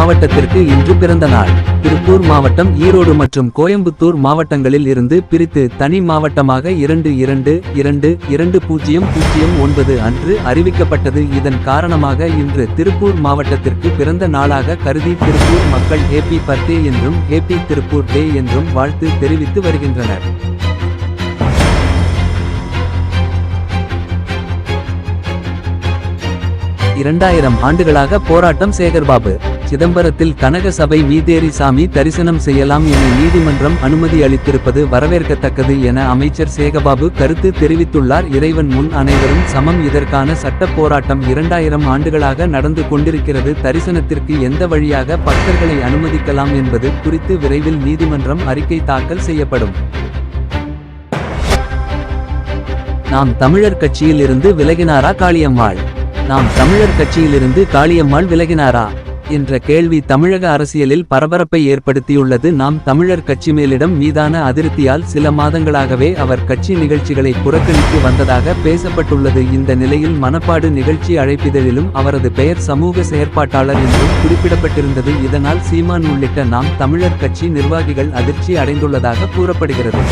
மாவட்டத்திற்கு இன்று பிறந்த நாள். திருப்பூர் மாவட்டம் ஈரோடு மற்றும் கோயம்புத்தூர் மாவட்டங்களில் இருந்து பிரித்து தனி மாவட்டமாக 22/2009 அன்று அறிவிக்கப்பட்டது. இதன் காரணமாக இன்று திருப்பூர் மாவட்டத்திற்கு பிறந்த நாளாக கருதி திருப்பூர் மக்கள் ஹேப்பி பர்த்டே என்றும் ஹேப்பி திருப்பூர் டே என்றும் வாழ்த்து தெரிவித்து வருகின்றனர். 2000 ஆண்டுகளாக போராட்டம். சேகர்பாபு சிதம்பரத்தில் கனக சபை மீதேறி சாமி தரிசனம் செய்யலாம் என நீதிமன்றம் அனுமதி அளித்திருப்பது வரவேற்கத்தக்கது என அமைச்சர் சேகர்பாபு கருத்து தெரிவித்துள்ளார். இறைவன் முன் அனைவரும் சமம். இதற்கான சட்ட போராட்டம் 2000 ஆண்டுகளாக நடந்து கொண்டிருக்கிறது. தரிசனத்திற்கு எந்த வழியாக பக்தர்களை அனுமதிக்கலாம் என்பது குறித்து விரைவில் நீதிமன்றம் அறிக்கை தாக்கல் செய்யப்படும். நாம் தமிழர் கட்சியில் இருந்து விலகினாரா காளியம்மாள்? நாம் தமிழர் கட்சியிலிருந்து காளியம்மாள் விலகினாரா என்ற கேள்வி தமிழக அரசியலில் பரபரப்பை ஏற்படுத்தியுள்ளது. நாம் தமிழர் கட்சி மேலிடம் மீதான அதிருப்தியால் சில மாதங்களாகவே அவர் கட்சி நிகழ்ச்சிகளை புறக்கணித்து வந்ததாக பேசப்பட்டுள்ளது. இந்த நிலையில் மனப்பாடு நிகழ்ச்சி அழைப்பிதழிலும் அவரது பெயர் சமூக செயற்பாட்டாளர் என்றும் குறிப்பிடப்பட்டிருந்தது. இதனால் சீமான் உள்ளிட்ட நாம் தமிழர் கட்சி நிர்வாகிகள் அதிர்ச்சி அடைந்துள்ளதாக கூறப்படுகிறது.